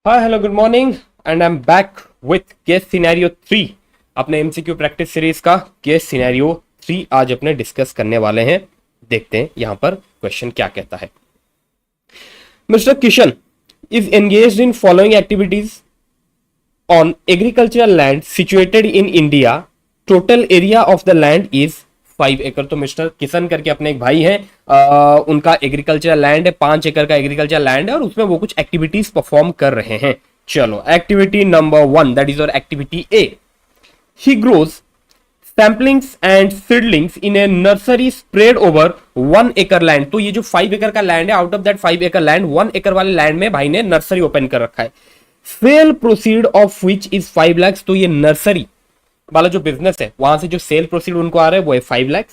Hi hello good morning and I am back with case scenario 3 अपने MCQ practice series का case scenario 3 आज अपने discuss करने वाले हैं। देखते हैं यहां पर क्वेश्चन क्या कहता है। Mister Kishan is engaged in following activities on agricultural land situated in India. Total area of the land is 5 एकड़। तो मिस्टर किशन करके अपने एक भाई हैं, उनका एग्रीकल्चर लैंड है, 5 एकड़ का एग्रीकल्चर लैंड है और उसमें वो कुछ एक्टिविटीज परफॉर्म कर रहे हैं। चलो एक्टिविटी नंबर 1 दैट इज और activity A. He grows samplings and seedlings in A nursery spread over 1 एकड़ लैंड। तो ये जो 5 एकड़ का लैंड है, आउट ऑफ दैट 5 एकड़ लैंड 1 एकड़ वाले लैंड में भाई ने नर्सरी ओपन कर रखा है। Cell proceed of which is 5 lakh. तो ये नर्सरी वाला जो बिजनेस है वहां से जो सेल प्रोसीड उनको आ रहा है वो है 5 lakh.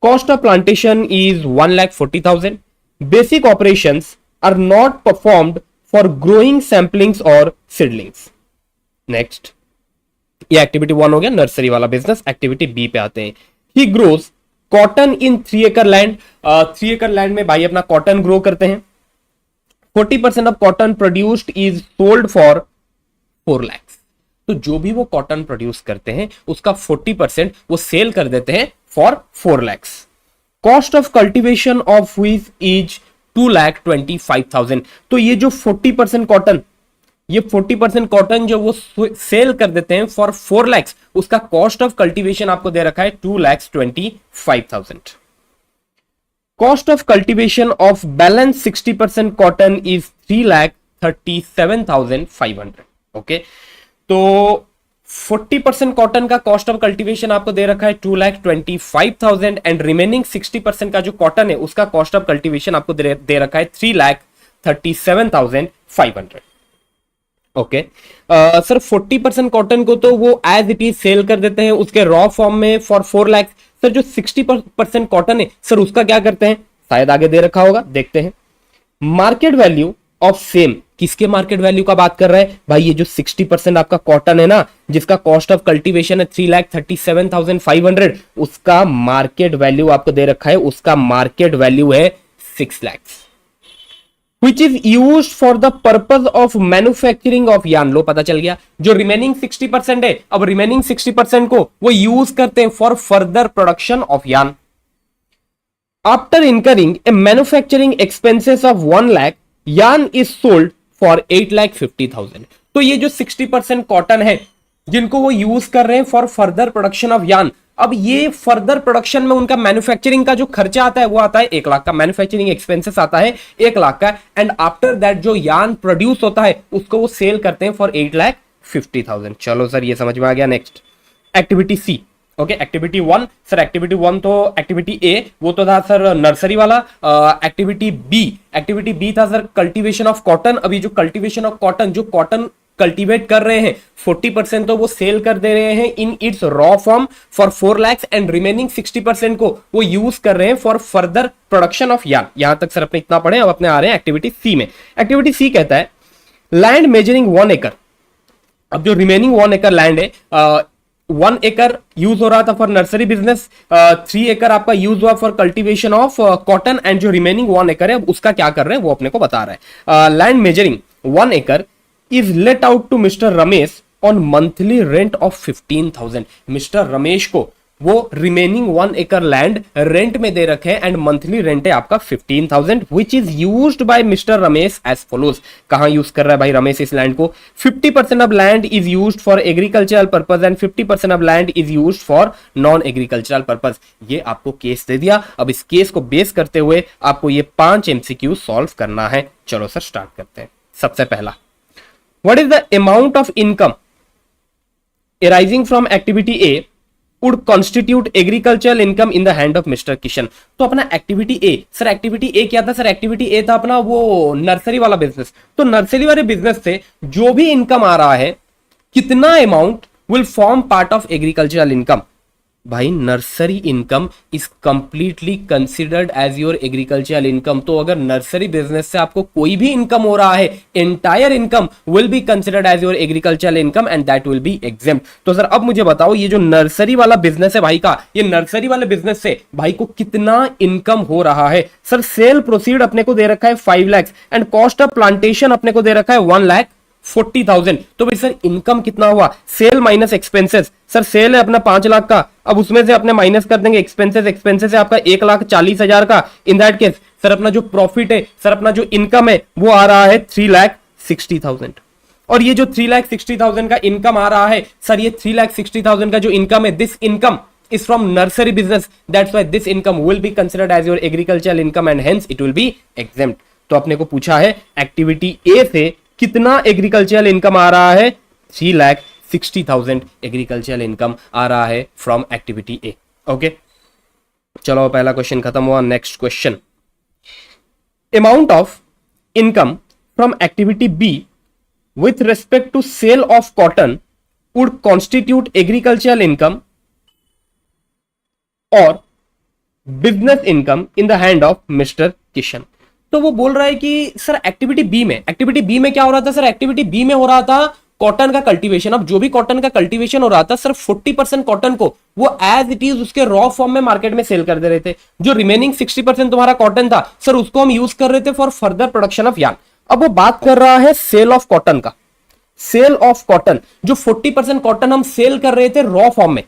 Cost of plantation is 1,40,000। Basic operations are not performed for growing samplings और सीडलिंग्स। नेक्स्ट, ये एक्टिविटी 1 हो गया नर्सरी वाला बिजनेस। एक्टिविटी बी पे आते हैं। ही ग्रोज कॉटन इन 3 एकड़ लैंड। 3 एकड़ लैंड में भाई अपना कॉटन ग्रो करते हैं। 40% of cotton produced is sold for 4 lakh. तो जो भी वो कॉटन प्रोड्यूस करते हैं उसका 40% वो सेल कर देते हैं for 4 lakhs। Cost of cultivation of wheat is 2,25,000। तो ये जो 40% कॉटन, ये 40% कॉटन जो वो सेल कर देते हैं फॉर 4 lakhs, उसका कॉस्ट ऑफ कल्टीवेशन आपको दे रखा है 2,25,000। Cost of cultivation of balance 60% cotton is 3,37,500। Okay, तो 40% कॉटन का कॉस्ट ऑफ कल्टीवेशन आपको दे रखा है 2,25,000 एंड रिमेनिंग 60% का जो कॉटन है उसका कॉस्ट ऑफ कल्टीवेशन आपको दे रखा है 3,37,500। ओके सर, 40% कॉटन को तो वो एज इट इज सेल कर देते हैं उसके रॉ फॉर्म में फॉर 4 लाख। सर जो 60% कॉटन है सर उसका क्या करते हैं, शायद आगे दे रखा होगा, देखते हैं। मार्केट वैल्यू ऑफ सेम, किसके मार्केट वैल्यू का बात कर रहा है भाई? ये जो 60% आपका कॉटन है ना, जिसका कॉस्ट ऑफ कल्टीवेशन है 3,37,500, उसका मार्केट वैल्यू आपको दे रखा है, उसका मार्केट वैल्यू है 6 lakh. Which is use for the purpose of manufacturing of yarn. लो पता चल गया, जो रिमेनिंग 60% है, अब रिमेनिंग 60% को वो यूज करते हैं for further production of yarn. After incurring A manufacturing expenses of 1 lakh, yarn is sold for 8,50,000। तो ये जो 60% कॉटन है जिनको वो यूज कर रहे हैं for further production of yarn, अब ये फर्दर प्रोडक्शन में उनका मैन्युफैक्चरिंग का जो खर्चा आता है वो आता है 1 लाख का, मैन्युफैक्चरिंग एक्सपेंसेस आता है 1 लाख का, एंड आफ्टर दैट जो यार्न प्रोड्यूस होता है उसको वो सेल करते हैं फॉर 8,50,000। चलो सर ये समझ में आ गया। नेक्स्ट एक्टिविटी सी। ओके, एक्टिविटी 1 सर, एक्टिविटी 1 तो एक्टिविटी ए वो तो था सर नर्सरी वाला। एक्टिविटी बी था सर कल्टीवेशन ऑफ कॉटन। अभी जो कल्टीवेशन ऑफ कॉटन, जो कॉटन कल्टीवेट कर रहे हैं 40% तो वो सेल कर दे रहे हैं इन its raw form for 4 lakhs and remaining 60% को वो यूज कर रहे हैं for further production of yarn. यहां तक सर अपने इतना पढ़े, अब अपने आ रहे हैं एक्टिविटी सी में। एक्टिविटी सी कहता है लैंड मेजरिंग 1 एकड़। अब जो रिमेनिंग 1 एकड़ लैंड है, 1 एकड़ यूज हो रहा था फॉर नर्सरी बिजनेस, 3 एकड़ आपका यूज हुआ for cultivation of cotton, and जो रिमेनिंग 1 एकड़ है उसका क्या कर रहे हैं वो अपने को बता रहा है। लैंड मेजरिंग 1 एकड़ is let out to mister Ramesh on monthly rent of 15,000। Mister Ramesh को वो रिमेनिंग 1 एकड़ लैंड रेंट में दे रखे हैं एंड मंथली रेंट है आपका 15,000 which is used by mister Ramesh as follows. कहां यूज कर रहा है भाई रमेश इस लैंड को? 50% of land is used for agricultural purpose and 50% of land is used for non agricultural purpose. ये आपको केस दे दिया। अब इस केस को बेस करते हुए आपको ये 5 MCQ सॉल्व करना है। चलो सर स्टार्ट करते हैं। सबसे पहला, what is the amount of income arising from activity A would constitute agricultural income in the hand of Mr. Kishan. तो अपना एक्टिविटी ए, सर एक्टिविटी ए क्या था? सर एक्टिविटी ए था अपना वो नर्सरी वाला बिजनेस। तो नर्सरी वाले बिजनेस से जो भी इनकम आ रहा है, कितना amount will form part of agricultural income? भाई nursery income is completely considered as your agricultural income. तो अगर नर्सरी बिजनेस से आपको कोई भी इनकम हो रहा है, entire income will be considered as your agricultural income and that will be exempt. तो सर अब मुझे बताओ, ये जो नर्सरी वाला बिजनेस है भाई का, ये नर्सरी वाले बिजनेस से भाई को कितना इनकम हो रहा है? सर सेल प्रोसीड अपने को दे रखा है 5 lakh and cost of plantation अपने को दे रखा है 1 लाख 40,000। तो भाई सर इनकम कितना हुआ, sale minus expenses. Sir sale है अपना 5 लाख का, अब उसमें से अपने माइनस कर देंगे एक्सपेंसेस, एक्सपेंसेस है आपका 1,40,000 का। इन दैट केस सर अपना जो प्रॉफिट है, सर अपना जो इनकम है वो आ रहा है 3,60,000। और ये जो 3,60,000 का इनकम आ रहा है सर, ये 3,60,000 का जो इनकम है, this income is from nursery business, that's why this income will be considered as your agricultural income and hence it will be exempt। तो अपने को पूछा है एक्टिविटी ए से कितना एग्रीकल्चरल इनकम आ रहा है, 3,60,000 एग्रीकल्चरल इनकम आ रहा है फ्रॉम एक्टिविटी ए। ओके चलो पहला क्वेश्चन खत्म हुआ। Next question, amount of income from activity B with respect to sale of cotton would constitute agricultural income और business income in the hand of mister Kishan. तो वो बोल रहा है कि सर एक्टिविटी बी में क्या हो रहा था, सर एक्टिविटी बी में हो रहा था कॉटन का कल्टीवेशन। अब जो भी कॉटन का कल्टीवेशन हो रहा था सर, 40% कॉटन को वो एज इट इज उसके रॉ फॉर्म में मार्केट में सेल कर दे रहे थे। जो रिमेनिंग 60% तुम्हारा कॉटन था सर, उसको हम यूज कर रहे थे for further production of yarn. अब वो बात कर रहा है सेल ऑफ कॉटन का। सेल ऑफ कॉटन, जो 40% कॉटन हम सेल कर रहे थे रॉ फॉर्म में,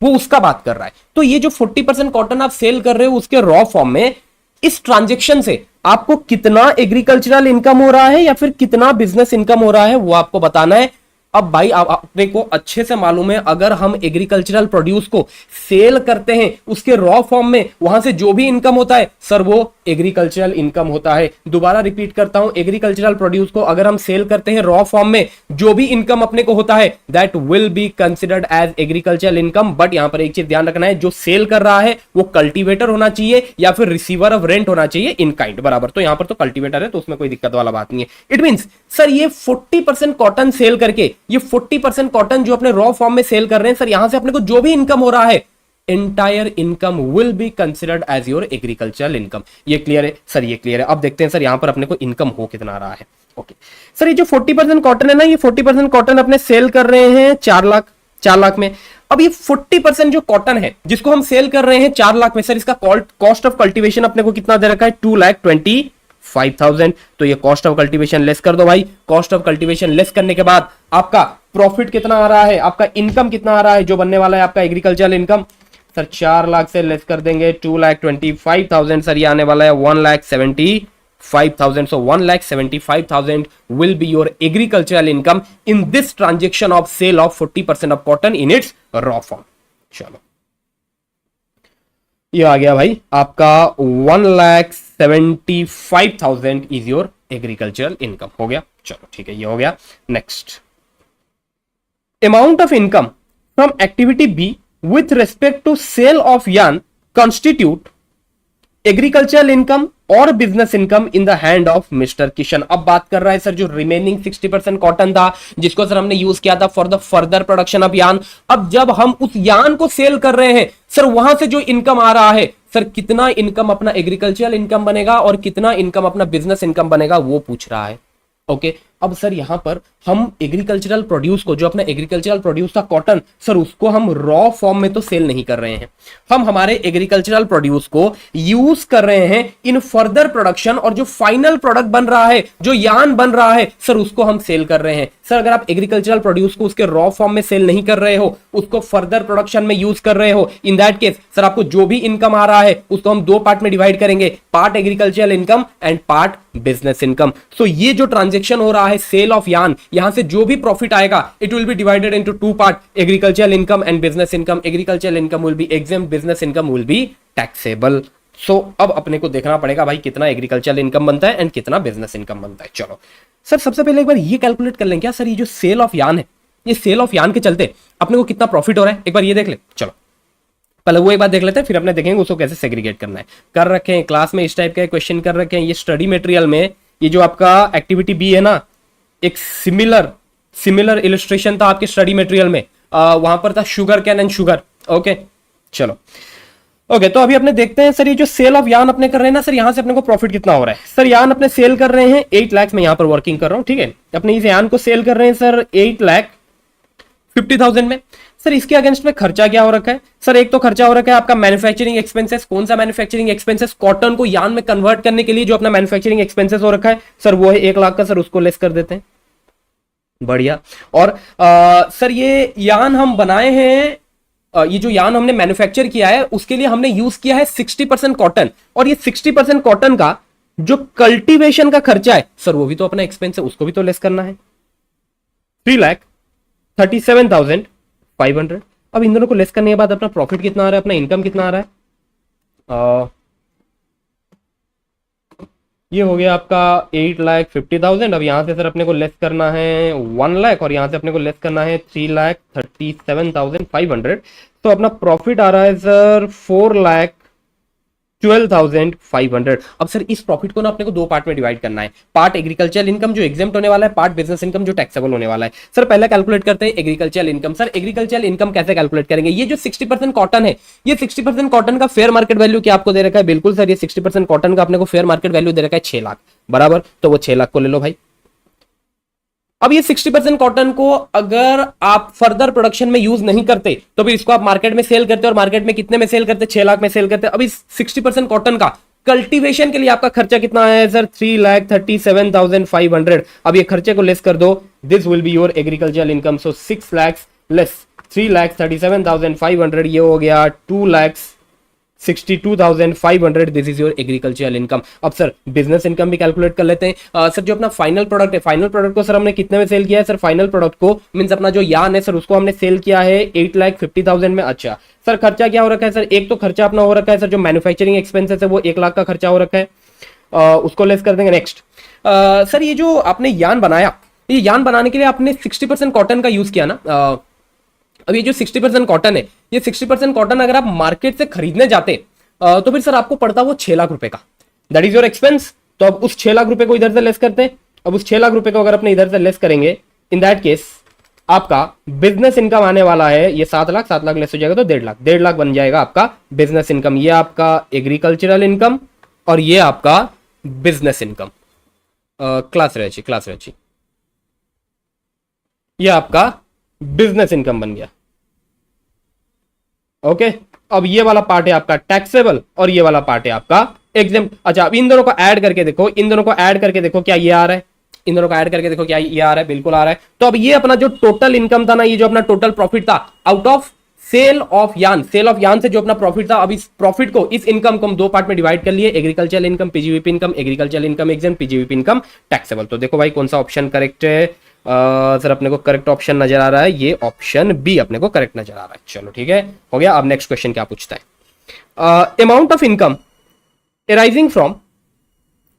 वो उसका बात कर रहा है। तो ये जो 40% कॉटन आप सेल कर रहे हो उसके रॉ फॉर्म में, इस ट्रांजेक्शन से आपको कितना एग्रीकल्चरल इनकम हो रहा है या फिर कितना बिजनेस इनकम हो रहा है वो आपको बताना है। अब भाई अपने को अच्छे से मालूम है, अगर हम एग्रीकल्चरल प्रोड्यूस को सेल करते हैं उसके रॉ फॉर्म में, वहां से जो भी इनकम होता है सर वो एग्रीकल्चरल इनकम होता है। दोबारा रिपीट करता हूं, एग्रीकल्चरल प्रोड्यूस को अगर हम सेल करते हैं रॉ फॉर्म में, जो भी इनकम अपने को होता है that will be considered as agricultural income. But यहां पर एक चीज ध्यान रखना है, जो सेल कर रहा है वो कल्टीवेटर होना चाहिए या फिर रिसीवर ऑफ रेंट होना चाहिए इन काइंड, बराबर। तो यहां पर तो कल्टीवेटर है तो उसमें कोई दिक्कत वाला बात नहीं है। इट मींस सर ये 40% कॉटन सेल करके, ये 40% कॉटन जो अपने रॉ फॉर्म में सेल कर रहे हैं सर, यहां से अपने को जो भी इनकम हो रहा है, entire income will be considered as your agricultural income. ये क्लियर है सर, ये क्लियर है। अब देखते हैं सर यहां पर अपने को इनकम हो कितना रहा है। ओके सर, ये जो 40% कॉटन है ना, ये 40% कॉटन अपने सेल कर रहे हैं 4 लाख में। अब ये 40% जो कॉटन है जिसको हम सेल कर रहे हैं 4 लाख में, सर इसका कॉस्ट ऑफ कल्टीवेशन अपने को कितना दे रखा है, 2,25,000। तो ये कॉस्ट ऑफ कल्टीवेशन लेस कर दो भाई। कॉस्ट ऑफ कल्टीवेशन लेस करने के बाद आपका प्रॉफिट कितना आ रहा है, आपका इनकम कितना आ रहा है, जो बनने वाला है आपका एग्रीकल्चरल इनकम। सर 4 लाख से लेस कर देंगे 2,25,000, सर ये आने वाला है 1,75,000। So 1,75,000 will be your agricultural income in this transaction of sale of 40% of cotton in its raw form. चलो ये आ गया भाई आपका 1,75,000 इज योर एग्रीकल्चरल इनकम। हो गया, चलो ठीक है, ये हो गया। Next, amount of income from activity B with respect to sale of yarn constitute agricultural income और business income in the hand of mister Kishan. अब बात कर रहा है सर जो रिमेनिंग 60% कॉटन था जिसको सर हमने यूज किया था for the further production of yarn. अब जब हम उस यार्न को सेल कर रहे हैं सर, वहां से जो इनकम आ रहा है सर, कितना इनकम अपना एग्रीकल्चरल इनकम बनेगा और कितना इनकम अपना बिजनेस इनकम बनेगा वो पूछ रहा है। ओके अब सर यहां पर हम एग्रीकल्चरल प्रोड्यूस को, जो अपना एग्रीकल्चरल प्रोड्यूस था कॉटन, सर उसको हम रॉ फॉर्म में तो सेल नहीं कर रहे हैं, हम हमारे एग्रीकल्चरल प्रोड्यूस को यूज कर रहे हैं इन फर्दर प्रोडक्शन, और जो फाइनल प्रोडक्ट बन रहा है, जो यार्न बन रहा है सर, उसको हम सेल कर रहे हैं। सर अगर आप एग्रीकल्चरल प्रोड्यूस को उसके रॉ फॉर्म में सेल नहीं कर रहे हो, उसको फर्दर प्रोडक्शन में यूज कर रहे हो, इन दैट केस सर आपको जो भी इनकम आ रहा है उसको हम 2 पार्ट में डिवाइड करेंगे, part agricultural income and part business income. So ये जो ट्रांजेक्शन हो रहा है सेल ऑफ यार्न, यहां से जो भी प्रॉफिट आएगा it will be divided into 2 part, agricultural income and business income. Agricultural income will be exempt, business income will be taxable. So अब अपने को देखना पड़ेगा भाई कितना एग्रीकल्चरल इनकम बनता है एंड कितना बिजनेस इनकम बनता है। चलो सर सबसे पहले एक बार ये कैलकुलेट कर लें क्या सर, ये जो सेल ऑफ यार्न है, ये सेल ऑफ यार्न के चलते अपने को कितना प्रॉफिट हो रहा है, एक बार ये देख ले। चलो पहले वो एक बात देख लेते हैं, फिर अपने देखेंगे उसको कैसे सेग्रीगेट करना है। कर रखे हैं क्लास में इस टाइप के क्वेश्चन कर रखे हैं, ये स्टडी मटेरियल में ये जो आपका एक्टिविटी बी है ना, एक सिमिलर इलस्ट्रेशन था आपके स्टडी मटेरियल में, वहां पर था sugar cane and sugar. Okay चलो ओके तो अभी अपने देखते हैं सर ये जो सेल ऑफ यार्न अपने कर रहे हैं ना सर, यहां से अपने को प्रॉफिट कितना हो रहा है। सर यार्न अपने सेल कर रहे हैं 8 लाख में, यहां पर वर्किंग कर रहा हूं, ठीक है। अपने इस यार्न को सेल कर रहे हैं सर 8,50,000 में। सर इसके अगेंस्ट में खर्चा क्या हो रखा है सर, एक तो खर्चा हो रखा है आपका मैन्युफैक्चरिंग एक्सपेंसेस। कौन सा मैन्युफैक्चरिंग एक्सपेंसेस, कॉटन को यार्न में कन्वर्ट करने के लिए जो अपना मैन्युफैक्चरिंग एक्सपेंसेस हो रखा है सर, वो है 1 लाख का। सर उसको लेस कर देते हैं, बढ़िया। और सर ये यान हम बनाए हैं, ये जो यान हमने मैन्युफैक्चर किया है उसके लिए हमने यूज किया है 60% कॉटन, और ये 60% कॉटन का जो कल्टीवेशन का खर्चा है सर वो भी तो अपना एक्सपेंस है, उसको भी तो लेस करना है। 3,37,500। अब इन दोनों को लेस करने के बाद अपना प्रॉफिट कितना आ रहा है, अपना इनकम कितना आ रहा है? ये हो गया आपका 8,50,000। अब यहां से सर अपने को लेस करना है 1 लाख, और यहां से अपने को लेस करना है 3,37,500। तो अपना प्रॉफिट आ रहा है सर 4,12,500। अब सर इस प्रॉफिट को ना अपने को दो पार्ट में डिवाइड करना है। पार्ट एग्रीकल्चर इनकम जो एग्जेम्प्ट होने वाला है, पार्ट बिजनेस इनकम जो टैक्सेबल होने वाला है। सर पहले कैलकुलेट करते हैं agriculture income. Sir agriculture income कैसे कैलकुलेट करेंगे? ये जो 60% कॉटन है, ये 60% कॉटन का फेयर मार्केट वैल्यू क्या आपको दे रखा है? बिल्कुल सर, ये 60% कॉटन का अपने को फेयर मार्केट वैल्यू दे रखा है 6 लाख, बराबर। तो वो 6 लाख को ले लो भाई। अब ये 60% कॉटन को अगर आप फर्दर प्रोडक्शन में यूज नहीं करते तो फिर इसको आप मार्केट में सेल करते, और मार्केट में कितने में सेल करते? 6 लाख में सेल करते। अब इस 60% कॉटन का कल्टीवेशन के लिए आपका खर्चा कितना है सर? 3,37,500। अब ये खर्चे को लेस कर दो, this will be your agriculture income. So 6 lakh less 3,37,500, ये हो गया 2,62,500। This is your agricultural income. अब सर बिजनेस इनकम भी कैलकुलेट कर लेते हैं। सर जो अपना फाइनल प्रोडक्ट है, फाइनल प्रोडक्ट को सर हमने कितने में सेल किया है? सर फाइनल प्रोडक्ट को मींस अपना जो यान है सर उसको हमने सेल किया है 8,50,000 में। अच्छा सर खर्चा क्या हो रखा है सर? एक तो खर्चा अपना हो रखा है सर जो मैन्युफैक्चरिंग एक्सपेंसेस है वो 1 लाख का खर्चा हो रखा है, उसको लेस कर देंगे। नेक्स्ट सर ये जो आपने यान बनाया, ये यान बनाने के लिए आपने 60% कॉटन का यूज किया ना। अब ये जो 60% कॉटन है, ये 60% कॉटन अगर आप मार्केट से खरीदने जाते तो फिर सर आपको पड़ता वो 6 लाख रुपए का। That is your expense. तो अब उस 6 लाख रुपए को इधर से लेस करते हैं। अब उस 6 लाख रुपए को अगर अपने इधर से लेस करेंगे, इन दैट केस आपका बिजनेस इनकम आने वाला है ये 7 लाख। 7 लाख लेस हो जाएगा तो 1.5 लाख। 1.5 लाख बन जाएगा आपका बिजनेस इनकम। ये आपका एग्रीकल्चरल इनकम और ये आपका बिजनेस इनकम। क्लास रही, ये आपका बिजनेस इनकम बन गया। ओके अब ये वाला पार्ट है आपका टैक्सेबल और ये वाला पार्ट है आपका एग्जेम्प्ट। अच्छा अब इन दोनों को ऐड करके देखो, इन दोनों को ऐड करके देखो क्या ये आ रहा है? इन दोनों को ऐड करके देखो क्या ये आ रहा है? बिल्कुल आ रहा है। तो अब ये अपना जो टोटल इनकम था ना, ये जो अपना टोटल प्रॉफिट था आउट ऑफ सेल ऑफ यान, सेल ऑफ यान से जो अपना प्रॉफिट था, अब इस प्रॉफिट को, इस इनकम को हम दो पार्ट में डिवाइड कर लिए। Agriculture income PGVP income, agriculture income exempt, PGVP income taxable. तो देखो भाई कौन सा ऑप्शन करेक्ट है? सर अपने को करेक्ट ऑप्शन नजर आ रहा है, ये ऑप्शन बी अपने को करेक्ट नजर आ रहा है। चलो ठीक है, हो गया। अब नेक्स्ट क्वेश्चन क्या पूछता है? Amount of income arising from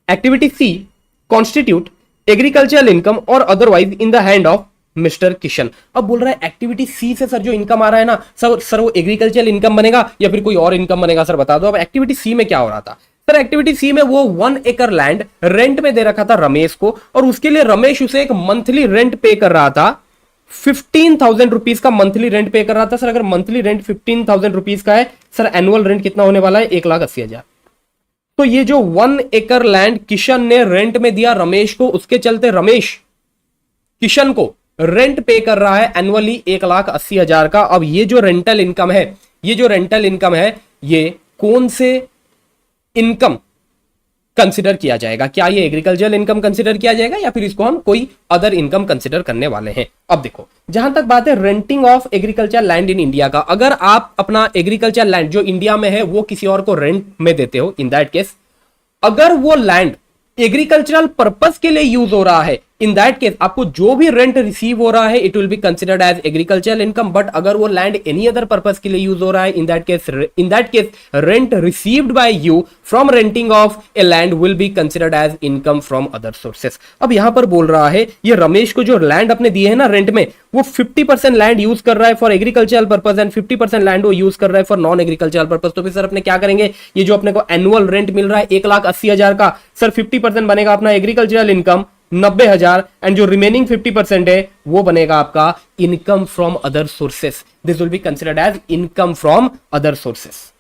activity C constitute agricultural income or otherwise in the hand of mister Kishan. अब बोल रहा है एक्टिविटी सी से सर जो इनकम आ रहा है ना सर वो एग्रीकल्चर इनकम बनेगा या फिर कोई और इनकम बनेगा? सर बता दो। अब एक्टिविटी सी में क्या हो रहा था सर? एक्टिविटी सी में वो 1 एकड़ लैंड रेंट में दे रखा था रमेश को, और उसके लिए रमेश उसे एक मंथली रेंट पे कर रहा था। 15,000 रुपीज का मंथली रेंट पे कर रहा था। सर अगर मंथली रेंट 15,000 रुपीज का है सर, एनुअल रेंट कितना होने वाला है? 1,80,000। तो ये जो 1 एकड़ लैंड किशन ने रेंट में दिया रमेश को, उसके चलते रमेश किशन को रेंट पे कर रहा है एनुअली 1,80,000 का। अब ये जो रेंटल इनकम है, ये जो रेंटल इनकम है, ये कौन से इनकम कंसिडर किया जाएगा? क्या ये एग्रीकल्चर इनकम कंसिडर किया जाएगा या फिर इसको हम कोई अदर इनकम कंसिडर करने वाले हैं? अब देखो, जहां तक बात है renting of agriculture land in India का, अगर आप अपना एग्रीकल्चर लैंड जो इंडिया में है वो किसी और को रेंट में देते हो, इन दैट केस अगर वो लैंड एग्रीकल्चरल पर्पस के लिए यूज हो रहा है, इन दैट केस आपको जो भी रेंट रिसीव हो रहा है it will be considered as agricultural income. But अगर वो लैंड एनी अदर पर्पस के लिए यूज हो रहा है, in that case rent received by you from renting of a land will be considered as income from other sources. अब यहां पर बोल रहा है ये रमेश को जो लैंड अपने दिए हैं ना रेंट में, वो 50% लैंड यूज कर रहा है for agricultural purpose and 50% land वो यूज कर रहा है फॉर नॉन एग्रीकल्चरल पर्पस। तो फिर सर अपने क्या करेंगे? ये जो अपने को एनुअल रेंट मिल रहा है 1,80,000 का, सर 50% बनेगा अपना एग्रीकल्चरल इनकम 90,000, एंड जो रिमेनिंग 50% है वो बनेगा आपका income from other sources. This will be considered as income from other sources.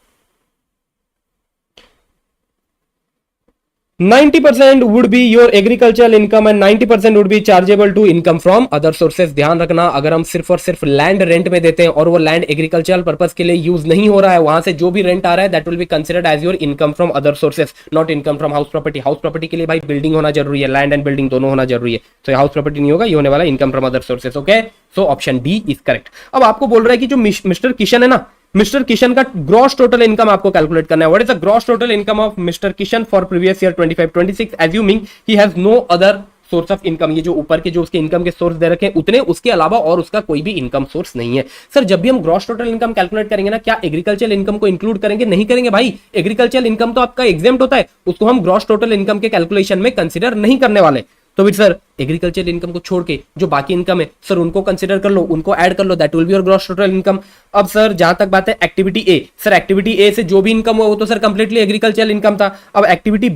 90% would be your agricultural income and 90% would be chargeable to income from other sources। ध्यान रखना, अगर हम सिर्फ और सिर्फ लैंड रेंट में देते हैं और वो लैंड एग्रीकल्चरल पर्पस के लिए यूज नहीं हो रहा है, वहां से जो भी रेंट आ रहा है that will be considered as your income from other sources, not income from house property. House property के लिए भाई बिल्डिंग होना जरूरी है, लैंड एंड बिल्डिंग दोनों होना जरूरी है, तो हाउस प्रॉपर्टी नहीं होगा, ये होने वाला income from other sources. Okay, so option D is correct. अब आपको बोल रहा है कि जो मिस्टर किशन है ना, मिस्टर किशन का ग्रॉस टोटल इनकम आपको कैलकुलेट करना है। What is the gross total income of mister Kishan for previous year 25-26, assuming he has no other source of income. ये जो ऊपर के जो उसके इनकम के सोर्स दे रखे हैं उतने, उसके अलावा और उसका कोई भी इनकम सोर्स नहीं है। सर जब भी हम ग्रॉस टोटल इनकम कैलकुलेट करेंगे ना, क्या एग्रीकल्चर इनकम को इंक्लूड करेंगे? नहीं करेंगे भाई, एग्रीकल्चर इनकम तो आपका एग्जेम्प्ट होता है, उसको हम ग्रॉस टोटल इनकम के कैलकुलेशन में कंसिडर नहीं करने वाले। तो फिर सर एग्रीकल्चर इनकम को छोड़ के जो बाकी इनकम है सर उनको कंसिडर कर लो, उनको ऐड कर लो, that will be your gross total income. अब सर जहां तक बात है activity A, sir activity A से जो भी इनकम हुआ वो तो सर कंप्लीटली एग्रीकल्चर इनकम था। अब एक्टिविटी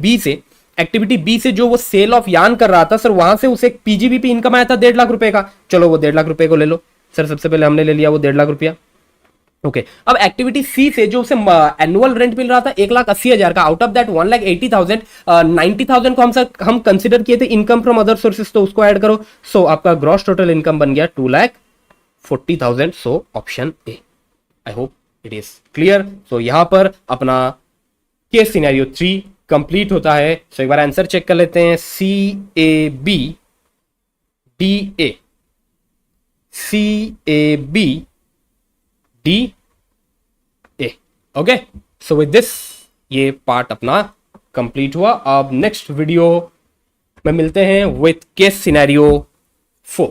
बी से जो वो सेल ऑफ यार्न कर रहा था सर, वहां से उसे पीजीबीपी इनकम आया था 1.5 लाख रुपए का। चलो वो 1.5 लाख रुपए को ले लो सर, सबसे पहले हमने ले लिया वो 1.5 लाख रुपया। ओके, अब एक्टिविटी सी से जो उसे एनुअल रेंट मिल रहा था 1,80,000 का, आउट ऑफ दैट 1,80,000 90,000 को हम कंसिडर किए थे इनकम फ्रॉम अदर सोर्सेस, तो उसको ऐड करो। सो आपका ग्रॉस टोटल इनकम बन गया 2,40,000। So option A. I hope it is clear. So यहां पर अपना केस सिनेरियो 3 कंप्लीट होता है। सो एक बार आंसर चेक कर लेते हैं। CAB okay, so with this ये पार्ट अपना कंप्लीट हुआ। अब नेक्स्ट वीडियो में मिलते हैं विथ केस सिनेरियो 4।